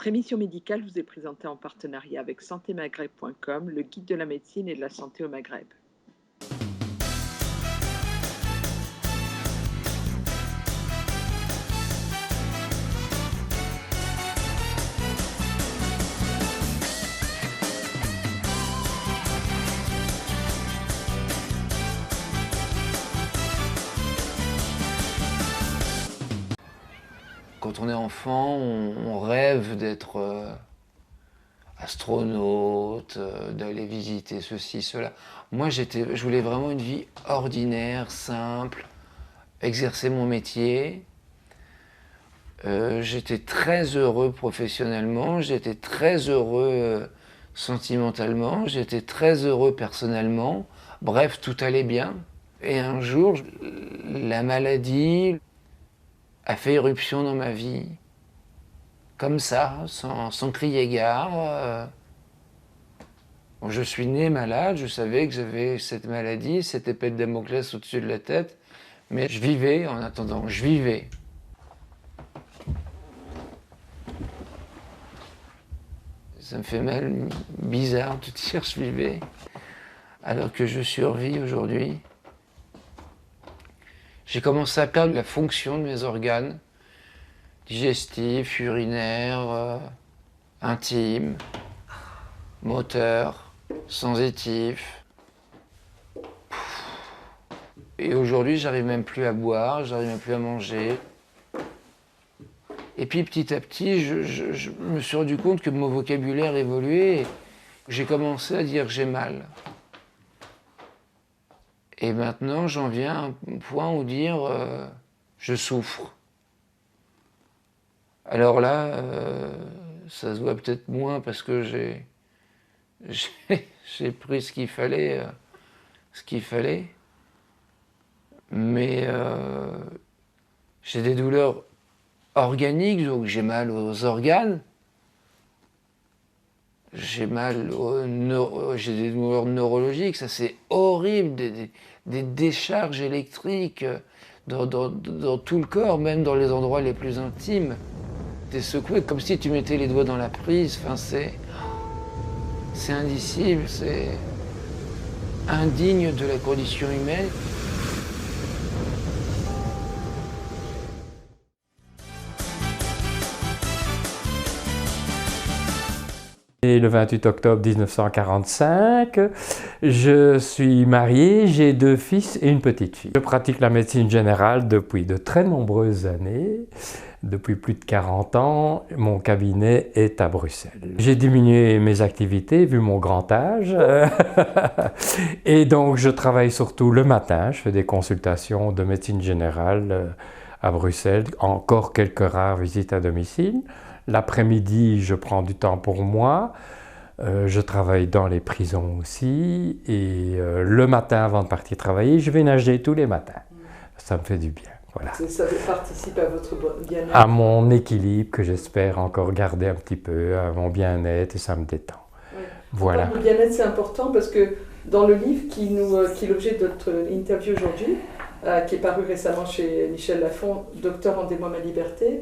Votre émission médicale vous est présentée en partenariat avec santémaghreb.com, le guide de la médecine et de la santé au Maghreb. Quand on est enfant, on rêve d'être astronaute, d'aller visiter ceci, cela. Moi, je voulais vraiment une vie ordinaire, simple, exercer mon métier. J'étais très heureux professionnellement, j'étais très heureux sentimentalement, j'étais très heureux personnellement. Bref, tout allait bien. Et un jour, la maladie a fait irruption dans ma vie, comme ça, sans crier gare. Je suis né malade, je savais que j'avais cette maladie, cette épée de Damoclès au-dessus de la tête, mais je vivais en attendant, je vivais. Ça me fait mal, bizarre de dire je vivais, alors que je survis aujourd'hui. J'ai commencé à perdre la fonction de mes organes digestifs, urinaires, intimes, moteurs, sensitifs. Et aujourd'hui, j'arrive même plus à boire, j'arrive même plus à manger. Et puis petit à petit, je me suis rendu compte que mon vocabulaire évoluait et j'ai commencé à dire j'ai mal. Et maintenant, j'en viens à un point où dire je souffre. Alors là, ça se voit peut-être moins parce que j'ai pris ce qu'il fallait, mais j'ai des douleurs organiques, donc j'ai mal aux organes. J'ai des douleurs neurologiques, ça c'est horrible, des décharges électriques dans tout le corps, même dans les endroits les plus intimes. T'es secoué comme si tu mettais les doigts dans la prise, enfin c'est indicible, c'est indigne de la condition humaine. Et le 28 octobre 1945, je suis marié, j'ai 2 fils et une petite fille. Je pratique la médecine générale depuis de très nombreuses années, depuis plus de 40 ans. Mon cabinet est à Bruxelles. J'ai diminué mes activités vu mon grand âge et donc je travaille surtout le matin. Je fais des consultations de médecine générale à Bruxelles, encore quelques rares visites à domicile. L'après-midi, je prends du temps pour moi. Je travaille dans les prisons aussi. Et le matin, avant de partir travailler, je vais nager tous les matins. Ça me fait du bien. Voilà. Ça participe à votre bien-être? À mon équilibre que j'espère encore garder un petit peu, à mon bien-être, et ça me détend. Oui. Voilà. Le bien-être, c'est important parce que dans le livre qui est l'objet de notre interview aujourd'hui, qui est paru récemment chez Michel Lafon, Docteur, rendez-moi ma liberté,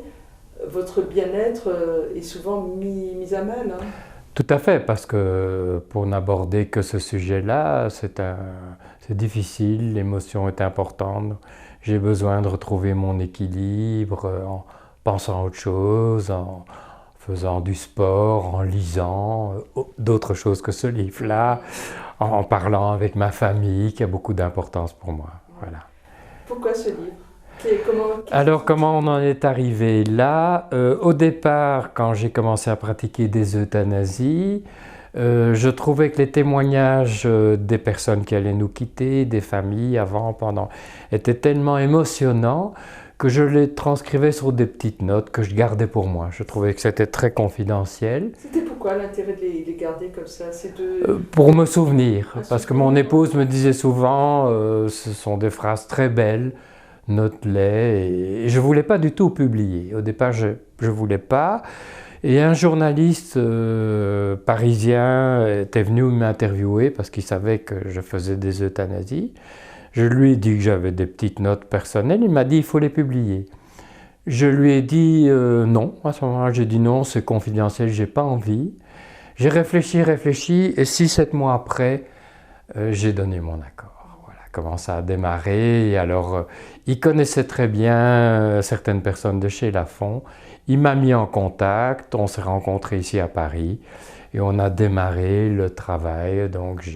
votre bien-être est souvent mis à mal. Hein. Tout à fait, parce que pour n'aborder que ce sujet-là, c'est difficile, l'émotion est importante. J'ai besoin de retrouver mon équilibre en pensant à autre chose, en faisant du sport, en lisant d'autres choses que ce livre-là, en parlant avec ma famille, qui a beaucoup d'importance pour moi. Voilà. Pourquoi ce livre ? Alors, comment on en est arrivé là ? Au départ, quand j'ai commencé à pratiquer des euthanasies, je trouvais que les témoignages des personnes qui allaient nous quitter, des familles avant, pendant, étaient tellement émotionnants que je les transcrivais sur des petites notes que je gardais pour moi. Je trouvais que c'était très confidentiel. C'était pourquoi l'intérêt de les garder comme ça ? Pour me souvenir, parce que mon épouse me disait souvent, ce sont des phrases très belles, note-les, et je ne voulais pas du tout publier. Au départ, je ne voulais pas. Et un journaliste parisien était venu m'interviewer parce qu'il savait que je faisais des euthanasies. Je lui ai dit que j'avais des petites notes personnelles. Il m'a dit il faut les publier. Je lui ai dit non. À ce moment-là, j'ai dit non, c'est confidentiel, j'ai pas envie. J'ai réfléchi, et 6-7 mois après, j'ai donné mon accord. Voilà, comment ça a démarré. Et alors, il connaissait très bien certaines personnes de chez Lafon. Il m'a mis en contact, on s'est rencontrés ici à Paris et on a démarré le travail. Donc,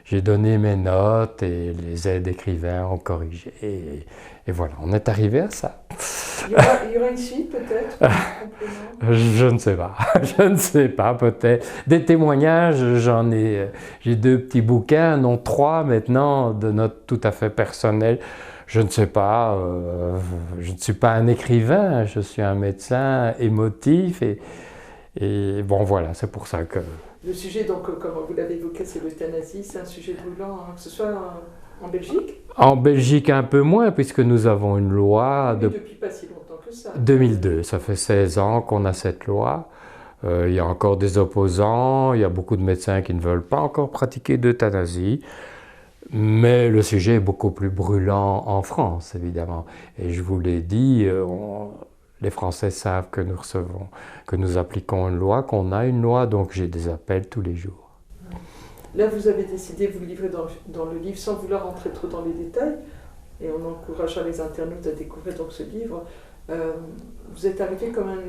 j'ai donné mes notes et les aides d'écrivain ont corrigé. Et voilà, on est arrivé à ça. Il y aura une suite peut-être? Je ne sais pas, je ne sais pas, peut-être. Des témoignages, j'ai 2 petits bouquins, non 3 maintenant, de notes tout à fait personnelles. Je ne sais pas, je ne suis pas un écrivain, je suis un médecin émotif et bon voilà, c'est pour ça que... Le sujet, donc, comme vous l'avez évoqué, c'est l'euthanasie, c'est un sujet brûlant, hein, que ce soit en Belgique? En Belgique un peu moins, puisque nous avons une loi Mais depuis pas si longtemps que ça. 2002, ça fait 16 ans qu'on a cette loi. Il y a encore des opposants, il y a beaucoup de médecins qui ne veulent pas encore pratiquer d'euthanasie. Mais le sujet est beaucoup plus brûlant en France, évidemment. Et je vous l'ai dit, les Français savent que nous appliquons une loi, qu'on a une loi, donc j'ai des appels tous les jours. Là, vous avez décidé, vous le livrez dans le livre, sans vouloir rentrer trop dans les détails, et on encouragera les internautes à découvrir donc ce livre. Vous êtes arrivé comme un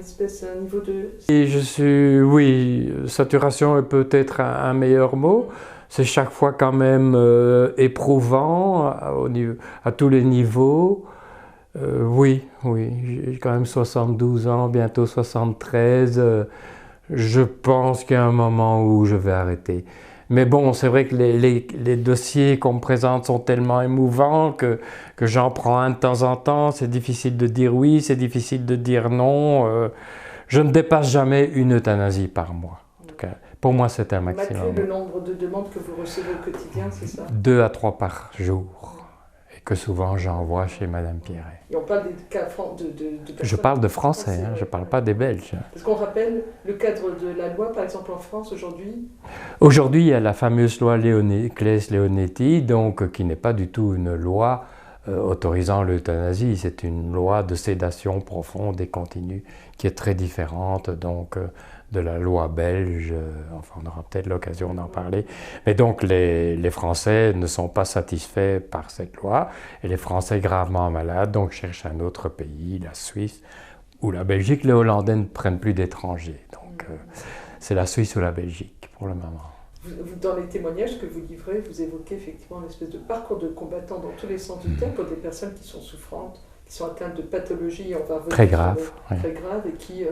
niveau de... Et oui, saturation est peut-être un meilleur mot. C'est chaque fois quand même éprouvant à tous les niveaux. Oui, j'ai quand même 72 ans, bientôt 73. Je pense qu'il y a un moment où je vais arrêter. Mais bon, c'est vrai que les dossiers qu'on me présente sont tellement émouvants que j'en prends un de temps en temps. C'est difficile de dire oui, c'est difficile de dire non. Je ne dépasse jamais une euthanasie par mois. En tout cas, pour moi, c'est un maximum. Malgré le nombre de demandes que vous recevez au quotidien, c'est ça? 2 à 3 par jour. Et que souvent j'envoie chez Madame Pierret. Et on parle des cas de je parle de Français, je ne parle pas des Belges. Parce qu'on rappelle le cadre de la loi, par exemple en France aujourd'hui. Aujourd'hui, il y a la fameuse loi Claes-Leonetti, donc qui n'est pas du tout une loi autorisant l'euthanasie. C'est une loi de sédation profonde et continue qui est très différente donc de la loi belge. Enfin, on aura peut-être l'occasion d'en parler. Mais donc, les Français ne sont pas satisfaits par cette loi et les Français gravement malades donc cherchent un autre pays, la Suisse ou la Belgique. Les Hollandais ne prennent plus d'étrangers. Donc, c'est la Suisse ou la Belgique pour le moment. Dans les témoignages que vous livrez, vous évoquez effectivement une espèce de parcours de combattant dans tous les sens du terme pour des personnes qui sont souffrantes, qui sont atteintes de pathologies, on va revenir très graves, très graves et qui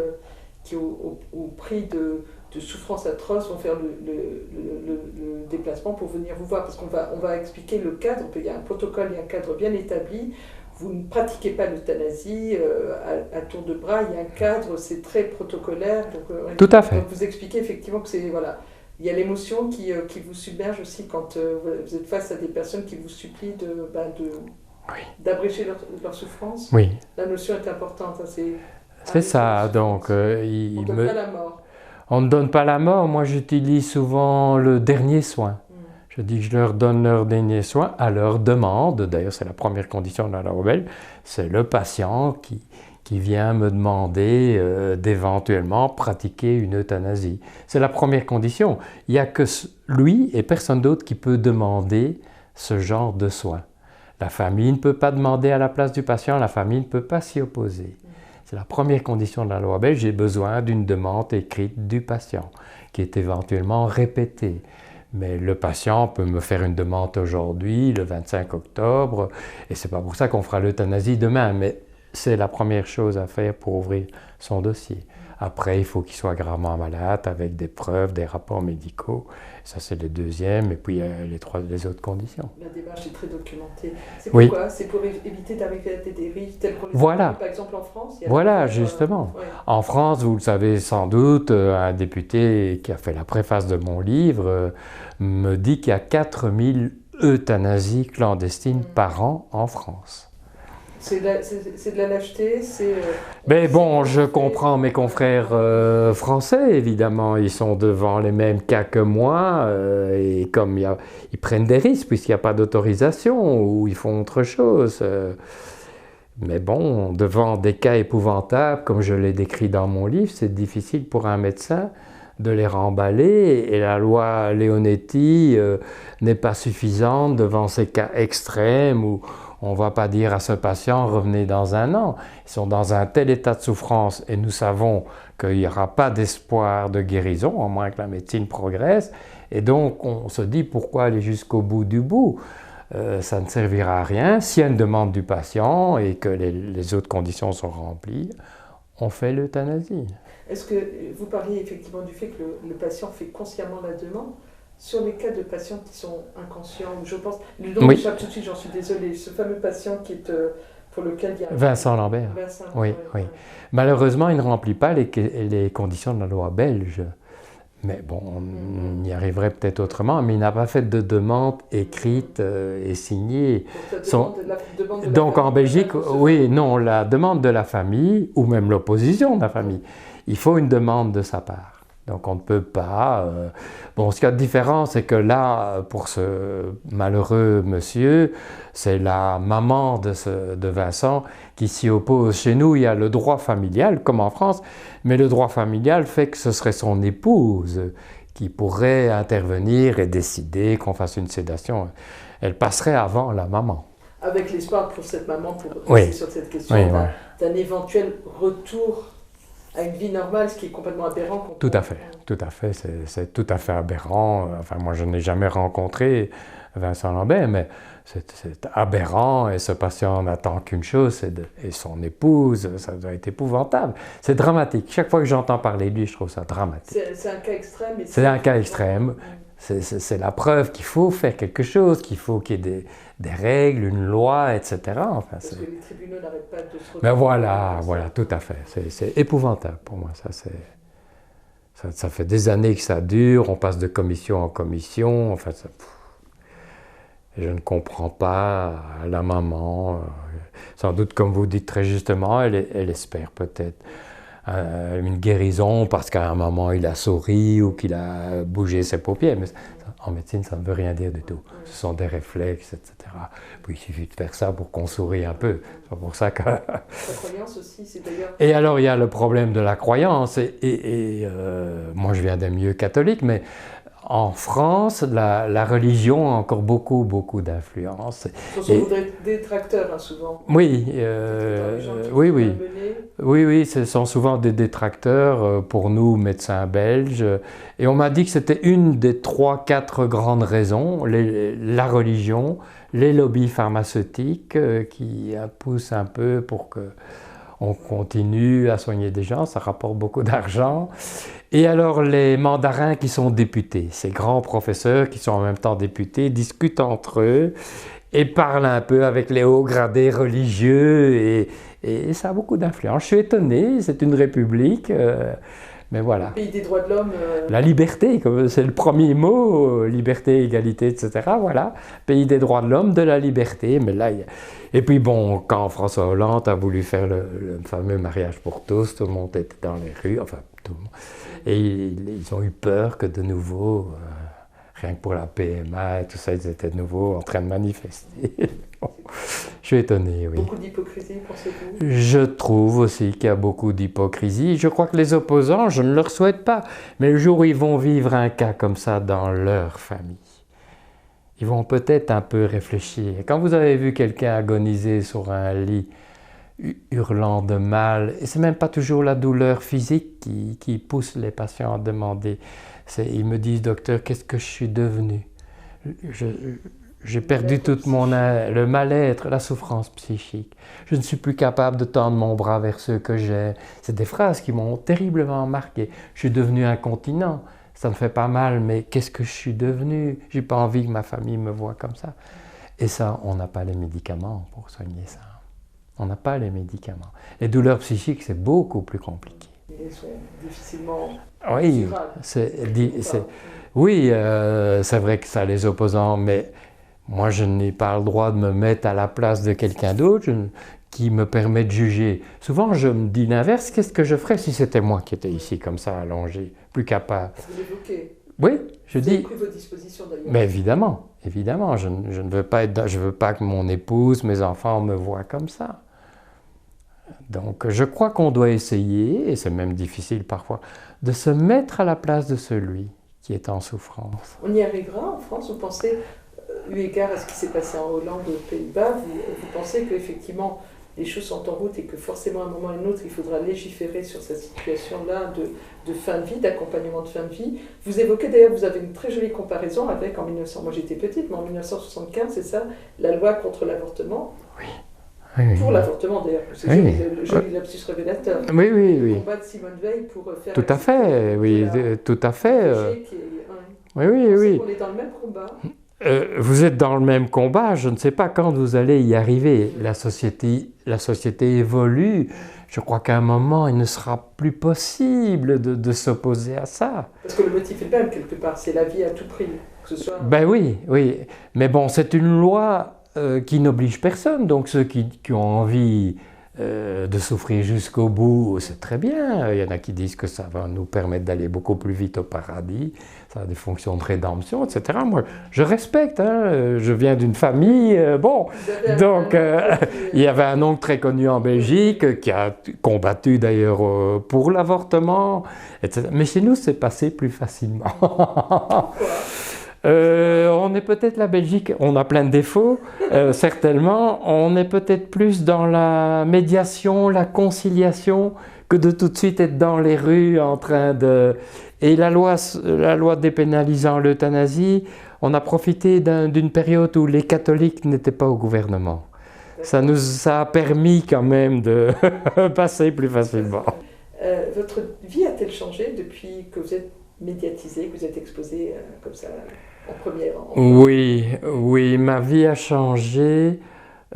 au prix de souffrances atroces vont faire le déplacement pour venir vous voir. Parce qu'on va expliquer le cadre, il y a un protocole, il y a un cadre bien établi. Vous ne pratiquez pas l'euthanasie à tour de bras, il y a un cadre, c'est très protocolaire. Donc, tout à fait. Donc vous expliquez effectivement que c'est... Voilà. Il y a l'émotion qui vous submerge aussi quand vous êtes face à des personnes qui vous supplient d'abréger leur souffrance. Oui. La notion est importante. C'est ça, donc... on ne donne pas la mort. On ne donne pas la mort. Moi, j'utilise souvent le dernier soin. Je dis que je leur donne leur dernier soin à leur demande. D'ailleurs, c'est la première condition de la loi belge. C'est le patient qui vient me demander d'éventuellement pratiquer une euthanasie. C'est la première condition. Il n'y a que lui et personne d'autre qui peut demander ce genre de soins. La famille ne peut pas demander à la place du patient, la famille ne peut pas s'y opposer. C'est la première condition de la loi belge. J'ai besoin d'une demande écrite du patient, qui est éventuellement répétée. Mais le patient peut me faire une demande aujourd'hui, le 25 octobre, et c'est pas pour ça qu'on fera l'euthanasie demain, mais c'est la première chose à faire pour ouvrir son dossier. Après, il faut qu'il soit gravement malade avec des preuves, des rapports médicaux. Ça, c'est le deuxième. Et puis, il y a les autres conditions. La démarche est très documentée. C'est oui. Pourquoi? C'est pour éviter d'arriver à des dérives telles qu'on les voilà. a vues, par exemple, en France. Voilà, justement. Ouais. En France, vous le savez sans doute, un député qui a fait la préface de mon livre me dit qu'il y a 4000 euthanasies clandestines par an en France. C'est de la lâcheté, Mais bon, je comprends mes confrères français, évidemment, ils sont devant les mêmes cas que moi, et comme ils prennent des risques puisqu'il n'y a pas d'autorisation, ou ils font autre chose. Mais bon, devant des cas épouvantables, comme je l'ai décrit dans mon livre, c'est difficile pour un médecin de les remballer, et la loi Leonetti n'est pas suffisante devant ces cas extrêmes où on ne va pas dire à ce patient « revenez dans un an ». Ils sont dans un tel état de souffrance et nous savons qu'il n'y aura pas d'espoir de guérison, à moins que la médecine progresse. Et donc on se dit pourquoi aller jusqu'au bout du bout, ça ne servira à rien. S'il y a une demande du patient et que les autres conditions sont remplies, on fait l'euthanasie. Est-ce que vous parliez effectivement du fait que le patient fait consciemment la demande? Sur les cas de patients qui sont inconscients, je pense, le nom m'échappe tout de suite, j'en suis désolée, ce fameux patient qui est, pour lequel il y a... Vincent Lambert. Oui. Malheureusement, il ne remplit pas les conditions de la loi belge. Mais bon, on y arriverait peut-être autrement, mais il n'a pas fait de demande écrite et signée. Donc en Belgique, oui, non, la demande de la famille, ou même l'opposition de la famille, il faut une demande de sa part. Donc on ne peut pas... Bon, ce qu'il y a de différent, c'est que là, pour ce malheureux monsieur, c'est la maman de Vincent qui s'y oppose. Chez nous, il y a le droit familial, comme en France, mais le droit familial fait que ce serait son épouse qui pourrait intervenir et décider qu'on fasse une sédation. Elle passerait avant la maman. Avec l'espoir pour cette maman, pour rester sur cette question, d'un éventuel retour à une vie normale, ce qui est complètement aberrant. Tout à fait, c'est tout à fait aberrant. Enfin, moi, je n'ai jamais rencontré Vincent Lambert, mais c'est aberrant, et ce patient n'attend qu'une chose, et son épouse, ça doit être épouvantable. C'est dramatique. Chaque fois que j'entends parler de lui, je trouve ça dramatique. C'est un cas extrême. C'est un cas extrême. C'est la preuve qu'il faut faire quelque chose, qu'il faut qu'il y ait des règles, une loi, etc. Enfin, parce que les tribunaux n'arrêtent pas de se... Mais voilà, tout à fait. C'est épouvantable pour moi. Ça fait des années que ça dure, on passe de commission en commission. Enfin, je ne comprends pas la maman. Sans doute, comme vous dites très justement, elle espère peut-être une guérison parce qu'à un moment il a souri ou qu'il a bougé ses paupières. Mais en médecine, ça ne veut rien dire du tout. Ce sont des réflexes, etc. Puis il suffit de faire ça pour qu'on sourie un peu. C'est pour ça que... La croyance aussi, c'est d'ailleurs... Et alors il y a le problème de la croyance. Moi je viens d'un milieu catholique, mais en France, la religion a encore beaucoup d'influence. Ce sont des détracteurs, souvent. Oui, oui, ce sont souvent des détracteurs pour nous, médecins belges. Et on m'a dit que c'était une des 3-4 grandes raisons, la religion, les lobbies pharmaceutiques qui poussent un peu pour qu'on continue à soigner des gens, ça rapporte beaucoup d'argent. Et alors les mandarins qui sont députés, ces grands professeurs qui sont en même temps députés, discutent entre eux et parlent un peu avec les hauts gradés religieux et ça a beaucoup d'influence. Je suis étonné, c'est une république, mais voilà. Le pays des droits de l'homme. La liberté, c'est le premier mot, liberté, égalité, etc. Voilà, pays des droits de l'homme, de la liberté. Mais là, et puis bon, quand François Hollande a voulu faire le fameux mariage pour tous, tout le monde était dans les rues, enfin tout le monde. Et ils ont eu peur que de nouveau, rien que pour la PMA et tout ça, ils étaient de nouveau en train de manifester. Je suis étonné, oui. Beaucoup d'hypocrisie, pensez-vous? Je trouve aussi qu'il y a beaucoup d'hypocrisie. Je crois que les opposants, je ne leur souhaite pas, mais le jour où ils vont vivre un cas comme ça dans leur famille, ils vont peut-être un peu réfléchir. Quand vous avez vu quelqu'un agoniser sur un lit, hurlant de mal, et c'est même pas toujours la douleur physique qui pousse les patients à demander. Ils me disent, docteur, qu'est-ce que je suis devenu? J'ai perdu tout le mal-être, la souffrance psychique. Je ne suis plus capable de tendre mon bras vers ceux que j'aime. C'est des phrases qui m'ont terriblement marqué. Je suis devenu incontinent. Ça me fait pas mal, mais qu'est-ce que je suis devenu? J'ai pas envie que ma famille me voie comme ça. Et ça, on n'a pas les médicaments pour soigner ça. On n'a pas les médicaments. Les douleurs psychiques, c'est beaucoup plus compliqué. Elles sont difficilement oui, c'est vrai que ça les opposants, mais moi je n'ai pas le droit de me mettre à la place de quelqu'un d'autre qui me permet de juger. Souvent je me dis l'inverse, qu'est-ce que je ferais si c'était moi qui étais ici comme ça, allongé, plus capable? Vous l'évoquez. Oui, je dis. Vous avez pris vos dispositions d'ailleurs. Mais évidemment, je ne veux pas que mon épouse, mes enfants me voient comme ça. Donc je crois qu'on doit essayer, et c'est même difficile parfois, de se mettre à la place de celui qui est en souffrance. On y arrivera en France, vous pensez, eu égard à ce qui s'est passé en Hollande, aux Pays-Bas, vous pensez qu'effectivement les choses sont en route et que forcément à un moment ou à un autre il faudra légiférer sur cette situation-là de fin de vie, d'accompagnement de fin de vie. Vous évoquez d'ailleurs, vous avez une très jolie comparaison avec, moi j'étais petite, mais en 1975, c'est ça, la loi contre l'avortement. Oui. Oui, pour oui. l'avortement d'ailleurs, c'est Oui. le joli lapsus révélateur. Oui, oui, Le oui. combat de Simone Veil pour faire... Tout à fait, oui, tout à fait. Oui, oui, oui. On est dans le même combat. Vous êtes dans le même combat, je ne sais pas quand vous allez y arriver. La société évolue. Je crois qu'à un moment, il ne sera plus possible de s'opposer à ça. Parce que le motif est le même, quelque part, c'est la vie à tout prix. Que ce soit... Ben oui, oui. Mais bon, c'est une loi qui n'oblige personne. Donc ceux qui ont envie de souffrir jusqu'au bout, c'est très bien. Il y en a qui disent que ça va nous permettre d'aller beaucoup plus vite au paradis. Ça a des fonctions de rédemption, etc. Moi, je respecte. Hein. Je viens d'une famille. Bon, donc il y avait un oncle très connu en Belgique qui a combattu d'ailleurs pour l'avortement, etc. Mais chez nous, c'est passé plus facilement. On est peut-être la Belgique, on a plein de défauts, certainement. On est peut-être plus dans la médiation, la conciliation, que de tout de suite être dans les rues en train de... Et la loi dépénalisant l'euthanasie, on a profité d'une période où les catholiques n'étaient pas au gouvernement. Ça nous a permis quand même de passer plus facilement. Votre vie a-t-elle changé depuis que vous êtes médiatisé, que vous êtes exposé comme ça en première? Oui, ma vie a changé.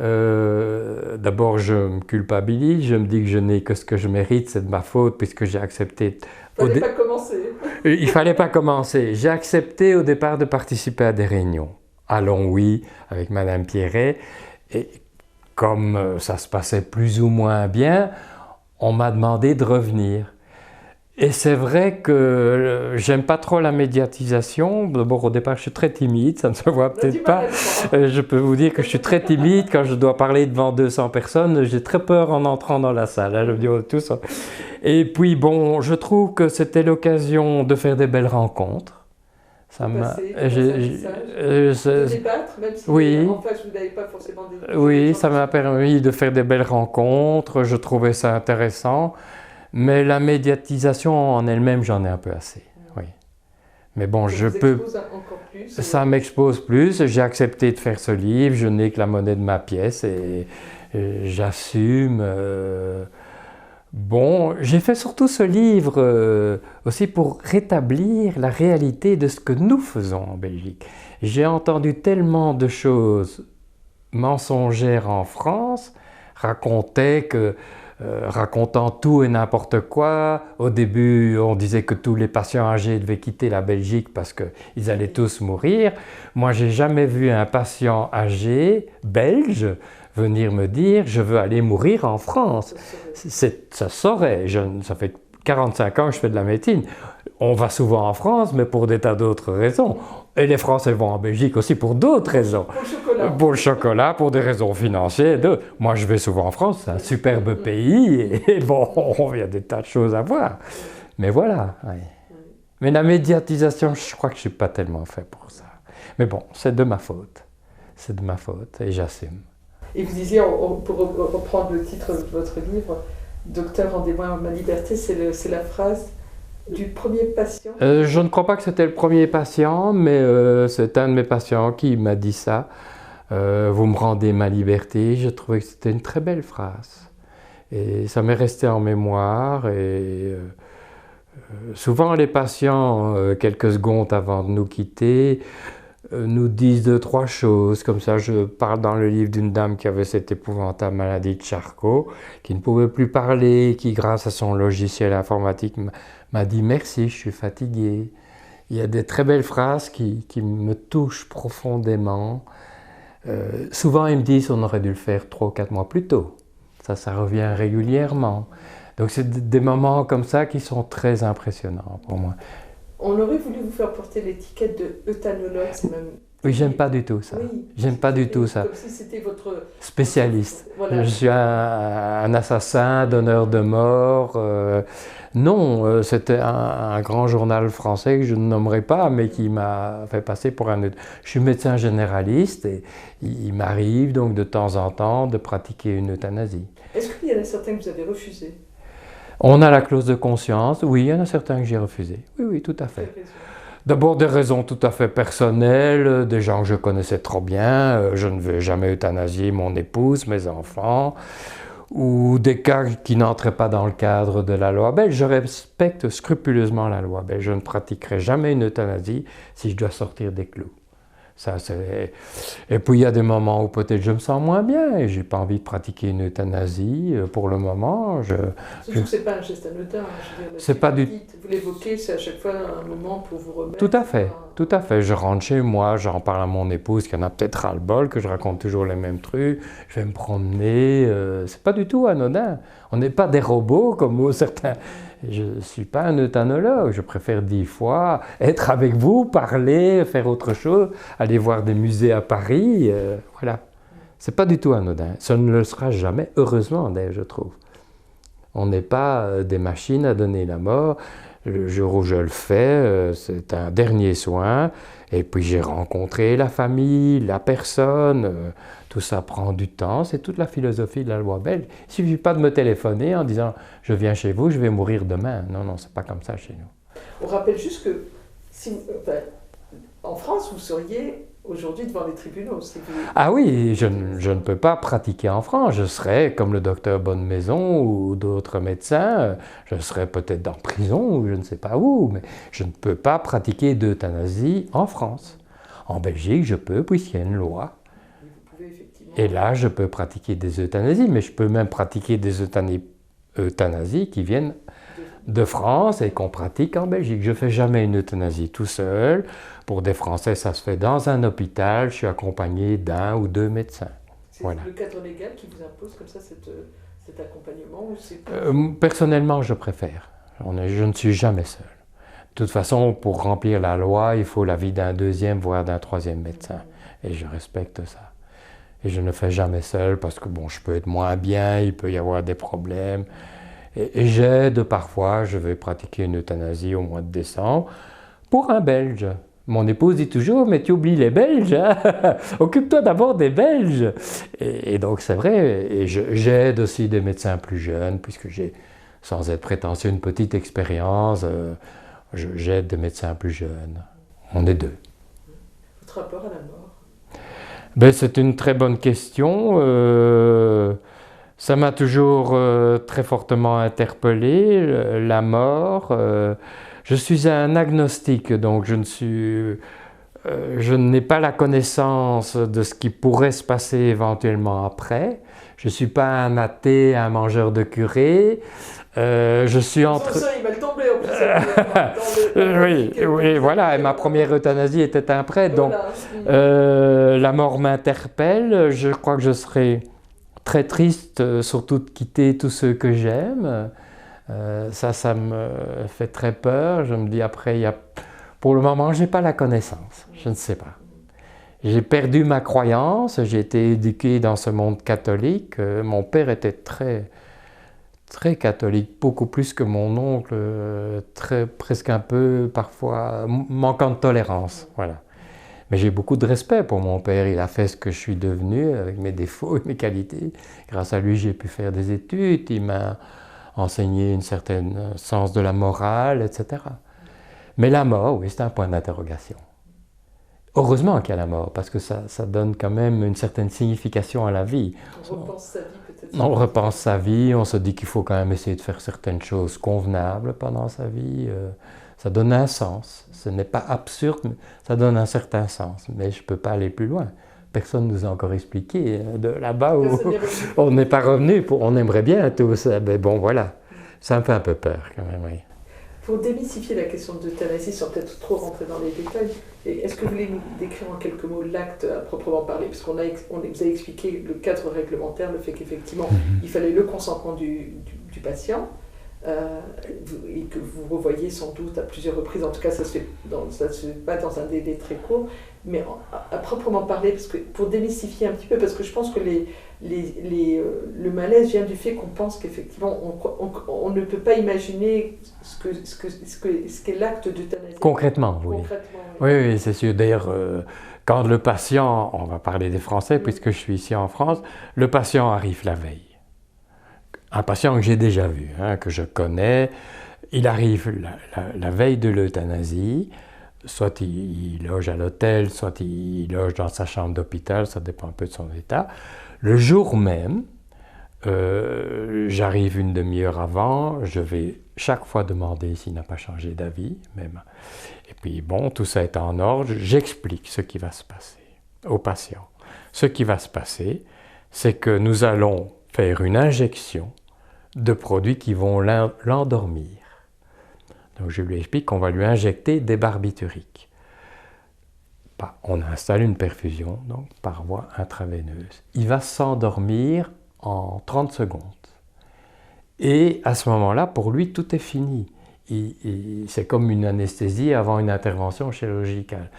D'abord, je me culpabilise, je me dis que je n'ai que ce que je mérite, c'est de ma faute puisque j'ai accepté... Il ne fallait pas commencer. Il ne fallait pas commencer. J'ai accepté au départ de participer à des réunions. À Longwy, avec Madame Pierret. Et comme ça se passait plus ou moins bien, on m'a demandé de revenir. Et c'est vrai que j'aime pas trop la médiatisation. D'abord, au départ, je suis très timide, ça ne se voit peut-être pas. Je peux vous dire que je suis très timide. Quand je dois parler devant 200 personnes, j'ai très peur en entrant dans la salle. Je me dis, oh, tout ça. Et puis, bon, je trouve que c'était l'occasion de faire des belles rencontres. Ça m'a... de débattre, même si oui. En face, vous n'avez pas forcément des... Oui, ça m'a permis de faire des belles rencontres. Je trouvais ça intéressant. Mais la médiatisation en elle-même, j'en ai un peu assez. Oui. Mais bon, je peux. Encore plus, ça m'expose plus. J'ai accepté de faire ce livre. Je n'ai que la monnaie de ma pièce et j'assume. Bon, j'ai fait surtout ce livre aussi pour rétablir la réalité de ce que nous faisons en Belgique. J'ai entendu tellement de choses mensongères en France, racontant tout et n'importe quoi. Au début, on disait que tous les patients âgés devaient quitter la Belgique parce qu'ils allaient tous mourir. Moi, j'ai jamais vu un patient âgé belge venir me dire « je veux aller mourir en France ». Ça saurait. Ça fait 45 ans que je fais de la médecine. On va souvent en France, mais pour des tas d'autres raisons. Et les Français vont en Belgique aussi pour d'autres raisons. Pour le chocolat. Pour le chocolat, pour des raisons financières. Moi, je vais souvent en France, c'est un superbe pays. Et bon, il y a des tas de choses à voir. Mais voilà. Oui. Mais la médiatisation, je crois que je ne suis pas tellement fait pour ça. Mais bon, c'est de ma faute. C'est de ma faute et j'assume. Et vous disiez, pour reprendre le titre de votre livre, « Docteur, rendez-moi ma liberté », c'est la phrase du premier patient? Je ne crois pas que c'était le premier patient, mais c'est un de mes patients qui m'a dit ça. Vous me rendez ma liberté. Je trouvais que c'était une très belle phrase. Et ça m'est resté en mémoire. Et souvent, les patients, quelques secondes avant de nous quitter, nous disent 2-3 choses. Comme ça, je parle dans le livre d'une dame qui avait cette épouvantable maladie de Charcot, qui ne pouvait plus parler, qui, grâce à son logiciel informatique, m'a dit « merci, je suis fatigué ». Il y a des très belles phrases qui me touchent profondément. Souvent, ils me disent on aurait dû le faire 3 ou 4 mois plus tôt. Ça revient régulièrement. Donc, c'est des moments comme ça qui sont très impressionnants pour moi. On aurait voulu vous faire porter l'étiquette de euthanologue, c'est même Oui, j'aime pas du tout ça. Oui, J'aime pas du tout ça. Comme si c'était votre Spécialiste. Voilà. Je suis un assassin, donneur de mort. Non, c'était un grand journal français que je ne nommerai pas, mais qui m'a fait passer pour un... Je suis médecin généraliste et il m'arrive donc de temps en temps de pratiquer une euthanasie. Est-ce qu'il y en a certains que vous avez refusés? On a la clause de conscience. Oui, il y en a certains que j'ai refusés. Oui, oui, tout à fait. D'abord des raisons tout à fait personnelles, des gens que je connaissais trop bien, je ne vais jamais euthanasier mon épouse, mes enfants, ou des cas qui n'entraient pas dans le cadre de la loi belge. Je respecte scrupuleusement la loi belge. Je ne pratiquerai jamais une euthanasie si je dois sortir des clous. Ça, et puis il y a des moments où peut-être je me sens moins bien et je n'ai pas envie de pratiquer une euthanasie. Pour le moment, Surtout que ce n'est pas un geste anodin. C'est pas du... Vous l'évoquez, c'est à chaque fois un moment pour vous remettre. Tout à fait, tout à fait. Je rentre chez moi, j'en parle à mon épouse qui en a peut-être ras-le-bol, que je raconte toujours les mêmes trucs. Je vais me promener. C'est pas du tout anodin. On n'est pas des robots comme certains. Je ne suis pas un euthanologue, je préfère 10 fois être avec vous, parler, faire autre chose, aller voir des musées à Paris, voilà. C'est pas du tout anodin, ça ne le sera jamais, heureusement d'ailleurs, je trouve. On n'est pas des machines à donner la mort, le jour où je le fais, c'est un dernier soin, et puis j'ai rencontré la famille, la personne, tout ça prend du temps, c'est toute la philosophie de la loi belge. Il ne suffit pas de me téléphoner en disant « je viens chez vous, je vais mourir demain ». Non, non, c'est pas comme ça chez nous. On rappelle juste que en France, vous seriez aujourd'hui devant les tribunaux. Si vous... Ah oui, je ne peux pas pratiquer en France. Je serais comme le docteur Bonnemaison ou d'autres médecins, je serais peut-être en prison ou je ne sais pas où, mais je ne peux pas pratiquer d'euthanasie en France. En Belgique, je peux puisqu'il y a une loi. Et là, je peux pratiquer des euthanasies, mais je peux même pratiquer des euthanasies qui viennent de France et qu'on pratique en Belgique. Je ne fais jamais une euthanasie tout seul. Pour des Français, ça se fait dans un hôpital. Je suis accompagné d'un ou deux médecins. C'est voilà. Le cadre légal qui vous impose comme ça cet accompagnement ou c'est... Personnellement, je préfère. Je ne suis jamais seul. De toute façon, pour remplir la loi, il faut l'avis d'un deuxième, voire d'un troisième médecin. Et je respecte ça. Et je ne fais jamais seul parce que bon, je peux être moins bien, il peut y avoir des problèmes. Et j'aide parfois, je vais pratiquer une euthanasie au mois de décembre pour un Belge. Mon épouse dit toujours, mais tu oublies les Belges, hein. Occupe-toi d'abord des Belges. Et donc c'est vrai, et j'aide aussi des médecins plus jeunes, puisque j'ai, sans être prétentieux, une petite expérience, j'aide des médecins plus jeunes. On est deux. Votre rapport à la mort? Ben, c'est une très bonne question. Ça m'a toujours très fortement interpellé, la mort. Je suis un agnostique, donc je n'ai pas la connaissance de ce qui pourrait se passer éventuellement après. Je ne suis pas un athée, un mangeur de curé. Je suis entre... Ça, il va tomber en plus. Oui, voilà. Et ma première euthanasie était un prêtre, donc la mort m'interpelle. Je crois que je serai très triste, surtout de quitter tous ceux que j'aime. Ça me fait très peur. Je me dis après, pour le moment, je n'ai pas la connaissance. Je ne sais pas. J'ai perdu ma croyance. J'ai été éduqué dans ce monde catholique. Mon père était très catholique, beaucoup plus que mon oncle, presque un peu parfois manquant de tolérance. Voilà. Mais j'ai beaucoup de respect pour mon père. Il a fait ce que je suis devenu avec mes défauts et mes qualités. Grâce à lui, j'ai pu faire des études. Il m'a enseigné une certaine sens de la morale, etc. Mais la mort, oui, c'est un point d'interrogation. Heureusement qu'il y a la mort, parce que ça donne quand même une certaine signification à la vie. On repense sa vie peut-être. On repense sa vie, on se dit qu'il faut quand même essayer de faire certaines choses convenables pendant sa vie. Ça donne un sens. Ce n'est pas absurde, mais ça donne un certain sens. Mais je ne peux pas aller plus loin. Personne ne nous a encore expliqué de là-bas où on n'est pas revenu. On aimerait bien tout ça. Mais bon, voilà. Ça me fait un peu peur quand même, oui. Pour démystifier la question de l'euthanasie, sans peut-être trop rentrer dans les détails, est-ce que vous voulez nous décrire en quelques mots l'acte à proprement parler? Parce qu'on vous a expliqué le cadre réglementaire, le fait qu'effectivement, il fallait le consentement du patient. et que vous revoyez sans doute à plusieurs reprises. En tout cas, ça se fait pas dans un délai très court. Mais à proprement parler, parce que, pour démystifier un petit peu, parce que je pense que le malaise vient du fait qu'on pense qu'effectivement, on ne peut pas imaginer ce qu'est l'acte d'euthanasie. Concrètement, oui. Oui, oui, c'est sûr. D'ailleurs, quand le patient, on va parler des Français, puisque je suis ici en France, le patient arrive la veille. Un patient que j'ai déjà vu, que je connais, il arrive la veille de l'euthanasie. Soit il loge à l'hôtel, soit il loge dans sa chambre d'hôpital, ça dépend un peu de son état. Le jour même, j'arrive une demi-heure avant, je vais chaque fois demander s'il n'a pas changé d'avis, même. Et puis bon, tout ça est en ordre, j'explique ce qui va se passer au patient. Ce qui va se passer, c'est que nous allons faire une injection de produits qui vont l'endormir. Donc je lui explique qu'on va lui injecter des barbituriques. On installe une perfusion donc, par voie intraveineuse. Il va s'endormir en 30 secondes. Et à ce moment-là, pour lui, tout est fini. C'est comme une anesthésie avant une intervention chirurgicale.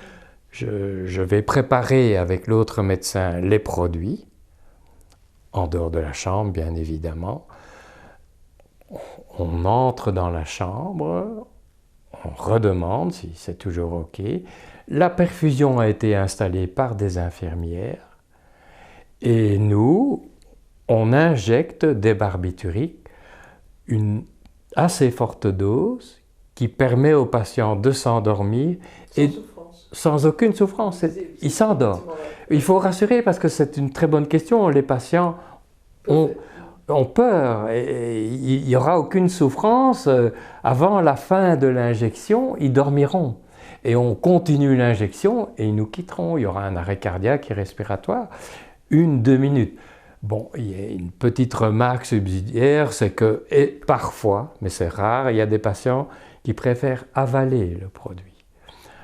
Je vais préparer avec l'autre médecin les produits, en dehors de la chambre, bien évidemment. On entre dans la chambre, on redemande si c'est toujours OK. La perfusion a été installée par des infirmières et nous, on injecte des barbituriques, une assez forte dose qui permet au patient de s'endormir et sans aucune souffrance. Il s'endort. Il faut rassurer parce que c'est une très bonne question. Les patients ont peur, et il n'y aura aucune souffrance. Avant la fin de l'injection, ils dormiront. Et on continue l'injection et ils nous quitteront. Il y aura un arrêt cardiaque et respiratoire, 1-2 minutes. Bon, il y a une petite remarque subsidiaire, c'est que, et parfois, mais c'est rare, il y a des patients qui préfèrent avaler le produit.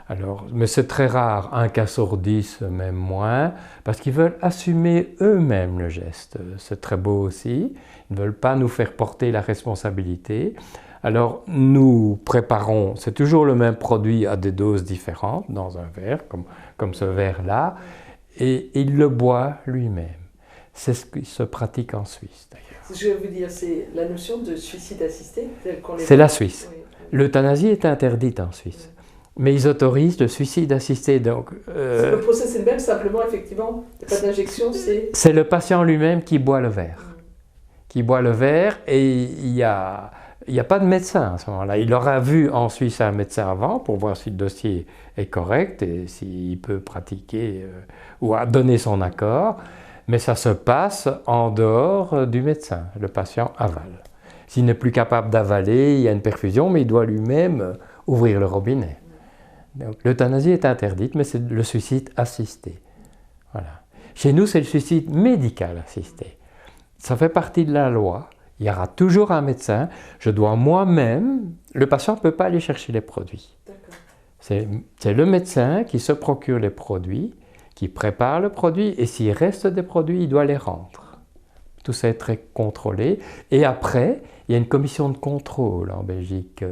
Alors, mais c'est très rare, 1 cas sur 10, même moins, parce qu'ils veulent assumer eux-mêmes le geste. C'est très beau aussi. Ils ne veulent pas nous faire porter la responsabilité. Alors, nous préparons, c'est toujours le même produit à des doses différentes, dans un verre, comme ce verre-là, et il le boit lui-même. C'est ce qui se pratique en Suisse, d'ailleurs. Je vais vous dire, c'est la notion de suicide assisté telle qu'on C'est la Suisse. Oui. L'euthanasie est interdite en Suisse. Oui. Mais ils autorisent le suicide assisté. Donc, le process est le même, simplement, effectivement, il n'y a pas d'injection, c'est... C'est le patient lui-même qui boit le verre. Qui boit le verre et il n'y a pas de médecin à ce moment-là. Il aura vu en Suisse un médecin avant pour voir si le dossier est correct et s'il peut pratiquer ou donner son accord. Mais ça se passe en dehors du médecin. Le patient avale. S'il n'est plus capable d'avaler, il y a une perfusion, mais il doit lui-même ouvrir le robinet. Donc, l'euthanasie est interdite, mais c'est le suicide assisté. Voilà. Chez nous, c'est le suicide médical assisté. Ça fait partie de la loi. Il y aura toujours un médecin. Je dois moi-même... Le patient ne peut pas aller chercher les produits. C'est le médecin qui se procure les produits, qui prépare le produit, et s'il reste des produits, il doit les rendre. Tout ça est très contrôlé. Et après, il y a une commission de contrôle en Belgique.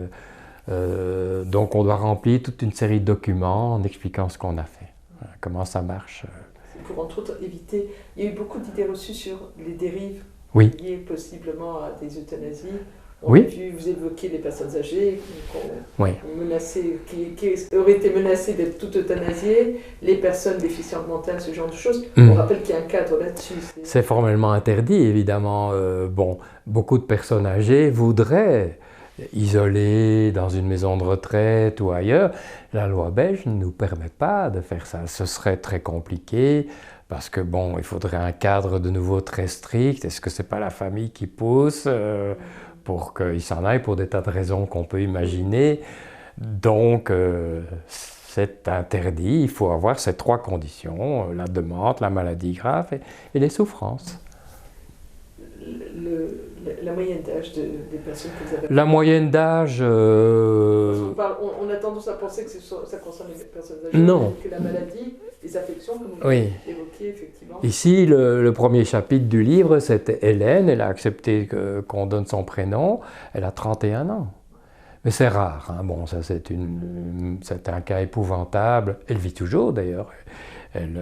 Donc on doit remplir toute une série de documents en expliquant ce qu'on a fait, voilà, comment ça marche. C'est pour entre autres éviter, il y a eu beaucoup d'idées reçues sur les dérives liées possiblement à des euthanasies. On a vu, vous évoquez les personnes âgées qui auraient été menacées d'être toutes euthanasiées, les personnes déficientes mentales, ce genre de choses. On rappelle qu'il y a un cadre là-dessus. C'est formellement interdit, évidemment. Beaucoup de personnes âgées voudraient isolés dans une maison de retraite ou ailleurs, la loi belge ne nous permet pas de faire ça. Ce serait très compliqué parce que il faudrait un cadre de nouveau très strict. Est-ce que c'est pas la famille qui pousse pour qu'il s'en aille pour des tas de raisons qu'on peut imaginer? Donc c'est interdit. Il faut avoir ces 3 conditions, la demande, la maladie grave et les souffrances. La moyenne d'âge des personnes que vous avez... La moyenne d'âge... On a tendance à penser que ça concerne les personnes âgées, non. que la maladie les affections, comme vous Oui. évoquiez, effectivement. Ici, le premier chapitre du livre, c'était Hélène. Elle a accepté qu'on donne son prénom. Elle a 31 ans. Mais c'est rare. Hein. Bon, ça, c'est un cas épouvantable. Elle vit toujours, d'ailleurs. Elle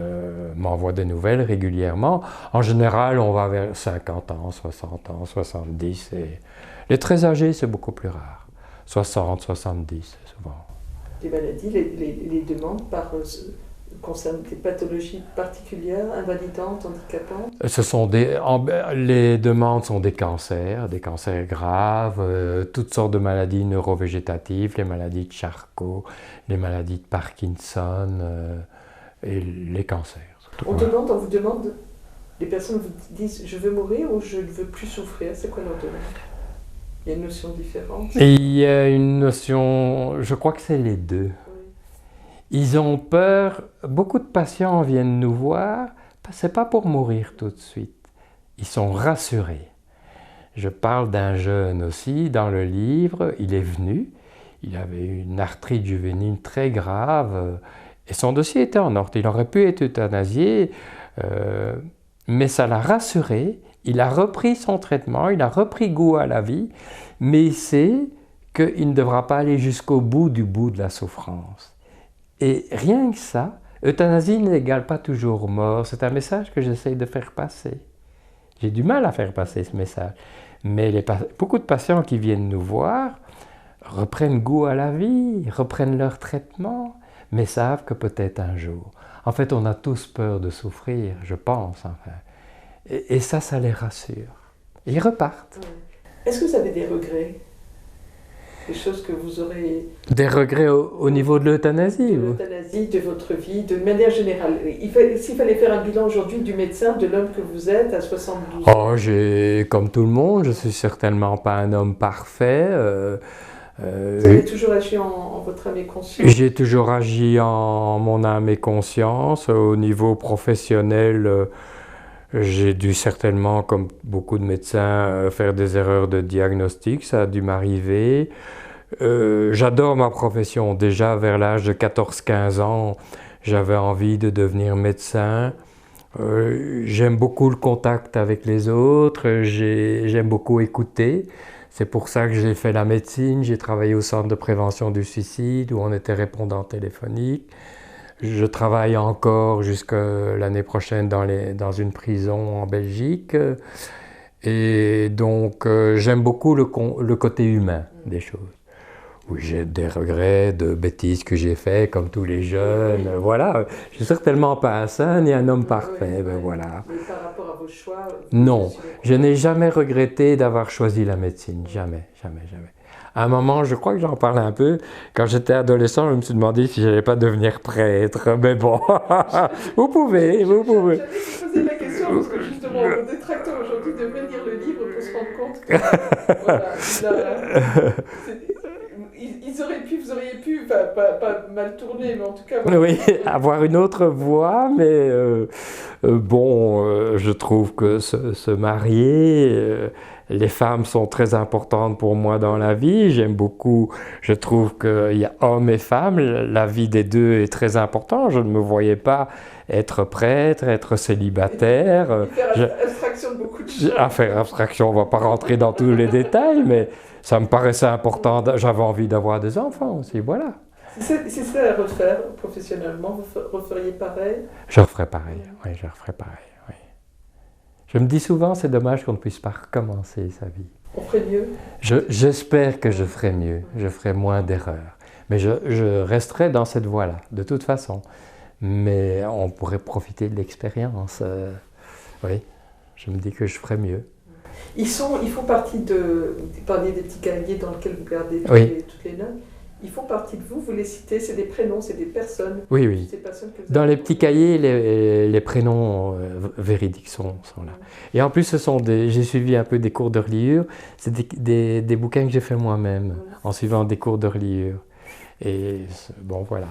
m'envoie des nouvelles régulièrement. En général, on va vers 50 ans, 60 ans, 70. Et les très âgés, c'est beaucoup plus rare. 60, 70, souvent. Les maladies, les demandes concernent des pathologies particulières, invalidantes, handicapantes? Les demandes sont des cancers graves, toutes sortes de maladies neurovégétatives, les maladies de Charcot, les maladies de Parkinson et les cancers. On vous demande, les personnes vous disent « je veux mourir » ou « je ne veux plus souffrir ». C'est quoi leur demande? Il y a une notion différente? Et il y a une notion, je crois que c'est les deux. Ils ont peur, beaucoup de patients viennent nous voir, c'est pas pour mourir tout de suite, ils sont rassurés. Je parle d'un jeune aussi, dans le livre, il est venu, il avait une arthrite juvénile très grave, et son dossier était en ordre, il aurait pu être euthanasié, mais ça l'a rassuré, il a repris son traitement, il a repris goût à la vie, mais il sait qu'il ne devra pas aller jusqu'au bout de la souffrance. Et rien que ça, euthanasie n'égale pas toujours mort. C'est un message que j'essaye de faire passer. J'ai du mal à faire passer ce message. Mais beaucoup de patients qui viennent nous voir reprennent goût à la vie, reprennent leur traitement, mais savent que peut-être un jour. En fait, on a tous peur de souffrir, je pense. Enfin. Et ça les rassure. Et ils repartent. Est-ce que vous avez des regrets? Des choses que vous aurez... Des regrets au niveau de l'euthanasie? De l'euthanasie, de votre vie, de manière générale. S'il fallait faire un bilan aujourd'hui du médecin, de l'homme que vous êtes à 72 ans. Oh, comme tout le monde, je ne suis certainement pas un homme parfait. Vous avez toujours agi en votre âme et conscience? J'ai toujours agi en mon âme et conscience. Au niveau professionnel, j'ai dû certainement, comme beaucoup de médecins, faire des erreurs de diagnostic. Ça a dû m'arriver. J'adore ma profession. Déjà, vers l'âge de 14-15 ans, j'avais envie de devenir médecin. J'aime beaucoup le contact avec les autres. J'aime beaucoup écouter. C'est pour ça que j'ai fait la médecine. J'ai travaillé au centre de prévention du suicide, où on était répondant téléphonique. Je travaille encore jusqu'à l'année prochaine dans une prison en Belgique. Et donc, j'aime beaucoup le côté humain des choses. Oui, j'ai des regrets de bêtises que j'ai fait, comme tous les jeunes. Voilà, je suis certainement pas un saint ni un homme parfait. Voilà. Mais par rapport à vos choix... Non, je n'ai jamais regretté d'avoir choisi la médecine. Jamais, jamais, jamais. À un moment, je crois que j'en parlais un peu, quand j'étais adolescent, je me suis demandé si je n'allais pas devenir prêtre, mais bon, vous pouvez. J'avais posé la question, parce que justement, vos détracteurs aujourd'hui devraient lire le livre pour se rendre compte que, voilà, vous auriez pu, pas mal tourner, mais en tout cas... Voilà. Oui, avoir une autre voie, mais je trouve que se marier... Les femmes sont très importantes pour moi dans la vie. J'aime beaucoup, je trouve qu'il y a hommes et femmes. La vie des deux est très importante. Je ne me voyais pas être prêtre, être célibataire. Faire abstraction de beaucoup de choses. À faire abstraction, on ne va pas rentrer dans tous les détails, mais ça me paraissait important. J'avais envie d'avoir des enfants aussi, voilà. Si c'était à refaire professionnellement, vous referiez pareil? Je referais pareil, oui, je referais pareil. Je me dis souvent, c'est dommage qu'on ne puisse pas recommencer sa vie. On ferait mieux? J'espère que je ferai mieux, je ferai moins d'erreurs. Mais je resterai dans cette voie-là, de toute façon. Mais on pourrait profiter de l'expérience. Oui, je me dis que je ferai mieux. Ils font partie vous parliez des petits cahiers dans lesquels vous gardez toutes les notes. Ils font partie de vous, vous les citez, c'est des prénoms, c'est des personnes. Oui. Ces personnes que vous dans avez... les petits cahiers, les prénoms véridiques sont là. Et en plus, j'ai suivi un peu des cours de reliure. C'est des bouquins que j'ai fait moi-même, en suivant des cours de reliure. Et bon, voilà.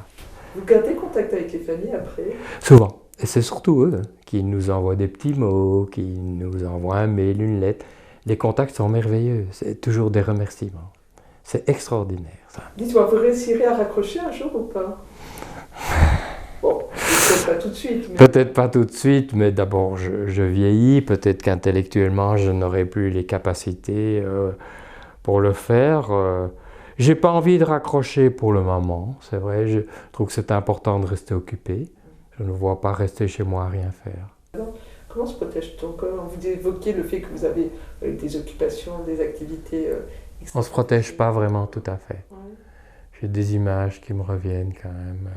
Vous gardez contact avec les familles après? Souvent. Et c'est surtout eux qui nous envoient des petits mots, qui nous envoient un mail, une lettre. Les contacts sont merveilleux. C'est toujours des remerciements. C'est extraordinaire, ça. Dites-moi, vous réussirez à raccrocher un jour ou pas? Bon, peut-être pas tout de suite. Mais... Peut-être pas tout de suite, mais d'abord je vieillis, peut-être qu'intellectuellement je n'aurai plus les capacités pour le faire. J'ai pas envie de raccrocher pour le moment, c'est vrai, je trouve que c'est important de rester occupé. Je ne vois pas rester chez moi à rien faire. Comment se protège-t-on quand vous évoquez le fait que vous avez des occupations, des activités On ne se protège pas vraiment tout à fait. Ouais. J'ai des images qui me reviennent quand même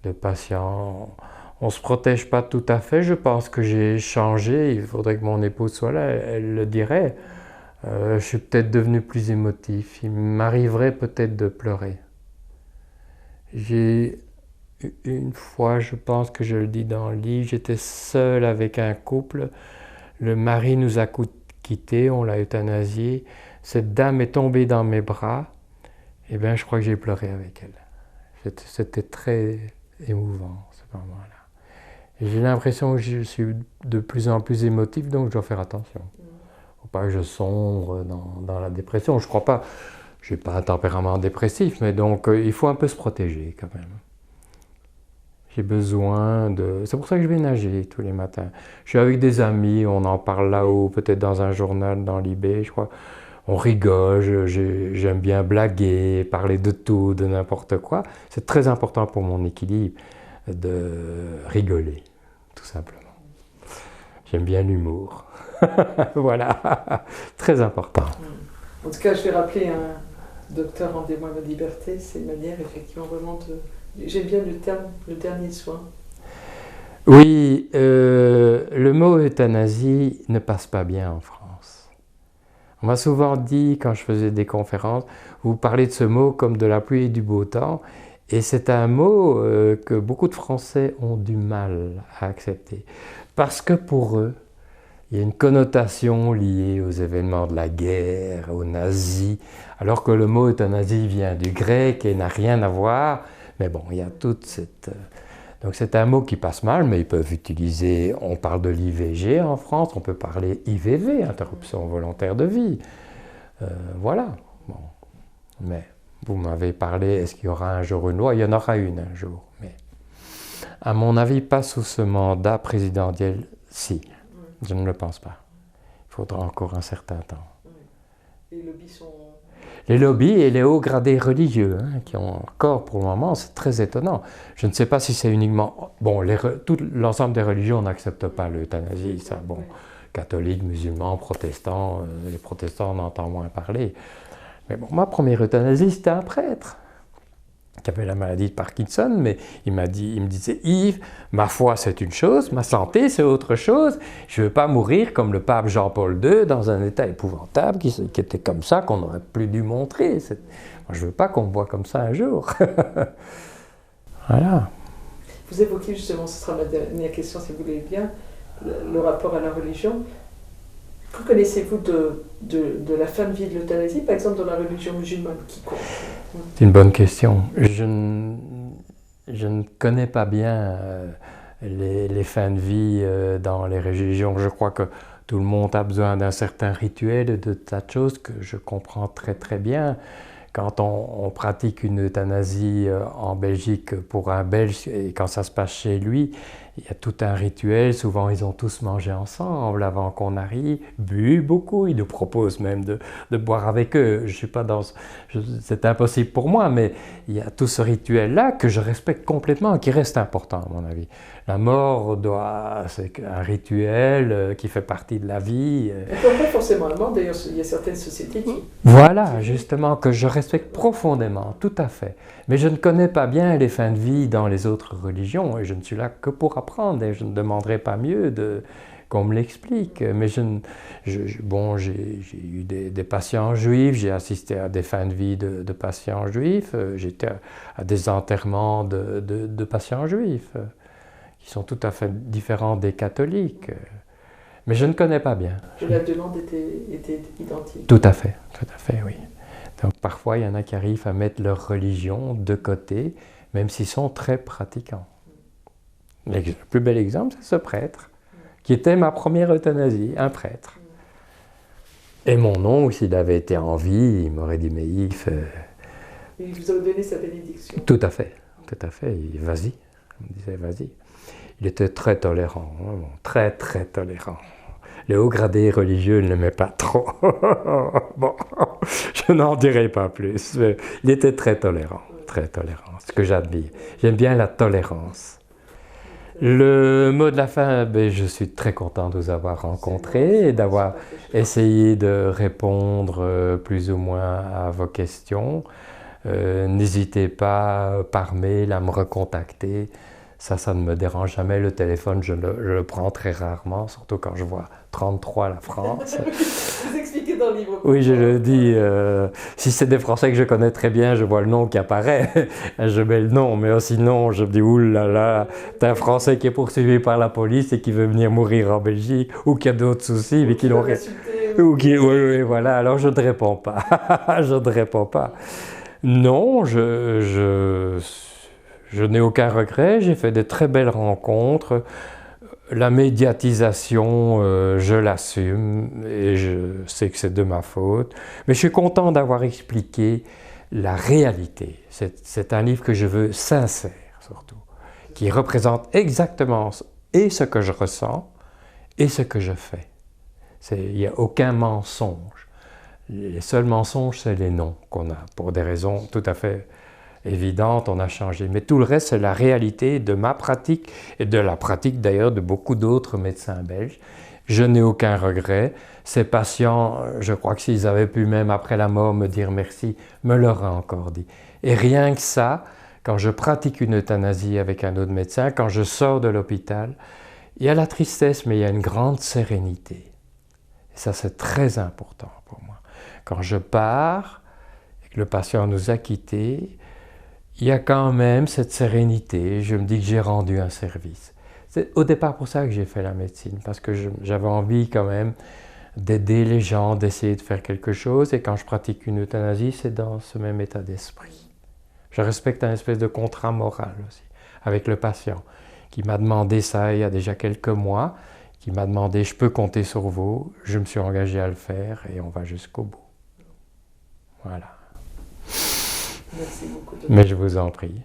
de patients. On ne se protège pas tout à fait. Je pense que j'ai changé. Il faudrait que mon épouse soit là, elle le dirait. Je suis peut-être devenu plus émotif. Il m'arriverait peut-être de pleurer. J'ai une fois, je pense que je le dis dans le livre, j'étais seul avec un couple. Le mari nous a quittés, on l'a euthanasié. Cette dame est tombée dans mes bras. Eh bien, je crois que j'ai pleuré avec elle. C'était très émouvant, ce moment-là. Et j'ai l'impression que je suis de plus en plus émotif, donc je dois faire attention. Il ne faut pas que je sombre dans la dépression. Je ne crois pas, je n'ai pas un tempérament dépressif, mais donc il faut un peu se protéger quand même. J'ai besoin de... C'est pour ça que je vais nager tous les matins. Je suis avec des amis, on en parle là-haut, peut-être dans un journal, dans l'IB, je crois. On rigole, j'aime bien blaguer, parler de tout, de n'importe quoi. C'est très important pour mon équilibre de rigoler, tout simplement. J'aime bien l'humour. Voilà, très important. En tout cas, je vais rappeler un docteur, rendez-moi ma liberté, c'est une manière effectivement vraiment de... J'aime bien le terme, le dernier soin. Oui, le mot euthanasie ne passe pas bien en France. On m'a souvent dit, quand je faisais des conférences, vous parlez de ce mot comme de la pluie et du beau temps, et c'est un mot que beaucoup de Français ont du mal à accepter. Parce que pour eux, il y a une connotation liée aux événements de la guerre, aux nazis, alors que le mot euthanasie vient du grec et n'a rien à voir. Mais bon, il y a toute cette... Donc c'est un mot qui passe mal, mais ils peuvent utiliser... On parle de l'IVG en France, on peut parler IVV, interruption volontaire de vie. Voilà. Bon. Mais vous m'avez parlé, est-ce qu'il y aura un jour une loi? Il y en aura une un jour. Mais à mon avis, pas sous ce mandat présidentiel, si. Je ne le pense pas. Il faudra encore un certain temps. Les lobbies sont... Les lobbies et les hauts gradés religieux, hein, qui ont encore pour le moment, c'est très étonnant. Je ne sais pas si c'est uniquement... Bon, tout l'ensemble des religions n'acceptent pas l'euthanasie, ça, bon, catholiques, musulmans, protestants, les protestants on entend moins parler. Mais bon, ma première euthanasie, c'était un prêtre qui avait la maladie de Parkinson, mais il me disait, Yves, ma foi c'est une chose, ma santé c'est autre chose, je ne veux pas mourir comme le pape Jean-Paul II dans un état épouvantable qui était comme ça, qu'on n'aurait plus dû montrer. Moi, je ne veux pas qu'on me voit comme ça un jour. Voilà. Vous évoquez justement, ce sera ma dernière question si vous voulez bien, le rapport à la religion. Que connaissez-vous de la fin de vie de l'euthanasie, par exemple dans la religion musulmane qui compte? C'est une bonne question. Je ne connais pas bien les fins de vie dans les religions. Je crois que tout le monde a besoin d'un certain rituel et de tas de choses que je comprends très très bien. Quand on pratique une euthanasie en Belgique pour un Belge, et quand ça se passe chez lui, il y a tout un rituel. Souvent, ils ont tous mangé ensemble avant qu'on arrive, bu beaucoup. Ils nous proposent même de boire avec eux. Je suis pas dans... C'est impossible pour moi, mais il y a tout ce rituel-là que je respecte complètement et qui reste important, à mon avis. La mort c'est un rituel qui fait partie de la vie. Pas forcément la mort, d'ailleurs, il y a certaines sociétés qui... Voilà, justement, que je respecte profondément, tout à fait. Mais je ne connais pas bien les fins de vie dans les autres religions, et je ne suis là que pour apprendre, et je ne demanderai pas mieux qu'on me l'explique. Mais j'ai eu des patients juifs, j'ai assisté à des fins de vie de patients juifs, j'étais à des enterrements de patients juifs, qui sont tout à fait différents des catholiques. Mais je ne connais pas bien. Et la demande était identique. Tout à fait, oui. Donc parfois, il y en a qui arrivent à mettre leur religion de côté, même s'ils sont très pratiquants. Le plus bel exemple, c'est ce prêtre, qui était ma première euthanasie, un prêtre. Et mon oncle, s'il avait été en vie, il m'aurait dit, mais Yves... Il vous a donné sa bénédiction. Tout à fait. Vas-y, Je me disais, vas-y. Il était très tolérant, vraiment, très très tolérant. Les hauts gradés religieux ne l'aimaient pas trop. Bon, je n'en dirai pas plus. Mais il était très tolérant, ce que j'admire. J'aime bien la tolérance. Le mot de la fin, ben, je suis très content de vous avoir rencontrés et d'avoir essayé de répondre plus ou moins à vos questions. N'hésitez pas par mail à me recontacter. Ça ne me dérange jamais. Le téléphone, je le prends très rarement, surtout quand je vois 33 la France. Vous expliquez dans le livre. Oui, je le dis. Si c'est des Français que je connais très bien, je vois le nom qui apparaît. Je mets le nom, mais sinon, je me dis, oulala, t'es un Français qui est poursuivi par la police et qui veut venir mourir en Belgique, ou qui a d'autres soucis, mais qui n'ont rien. Oui, voilà, alors je ne réponds pas. Je ne réponds pas. Non, je n'ai aucun regret, j'ai fait de très belles rencontres. La médiatisation, je l'assume et je sais que c'est de ma faute. Mais je suis content d'avoir expliqué la réalité. C'est un livre que je veux sincère, surtout, qui représente exactement et ce que je ressens et ce que je fais. Il n'y a aucun mensonge. Les seuls mensonges, c'est les noms qu'on a, pour des raisons tout à fait évidentes, on a changé. Mais tout le reste, c'est la réalité de ma pratique et de la pratique d'ailleurs de beaucoup d'autres médecins belges. Je n'ai aucun regret. Ces patients, je crois que s'ils avaient pu même après la mort me dire merci, me l'auraient encore dit. Et rien que ça, quand je pratique une euthanasie avec un autre médecin, quand je sors de l'hôpital, il y a la tristesse, mais il y a une grande sérénité. Et ça, c'est très important pour moi. Quand je pars et que le patient nous a quittés, il y a quand même cette sérénité. Je me dis que j'ai rendu un service. C'est au départ pour ça que j'ai fait la médecine, parce que j'avais envie quand même d'aider les gens, d'essayer de faire quelque chose. Et quand je pratique une euthanasie, c'est dans ce même état d'esprit. Je respecte un espèce de contrat moral aussi avec le patient, qui m'a demandé ça il y a déjà quelques mois, qui m'a demandé « je peux compter sur vous ». Je me suis engagé à le faire et on va jusqu'au bout. Voilà. Merci beaucoup. Mais je vous en prie.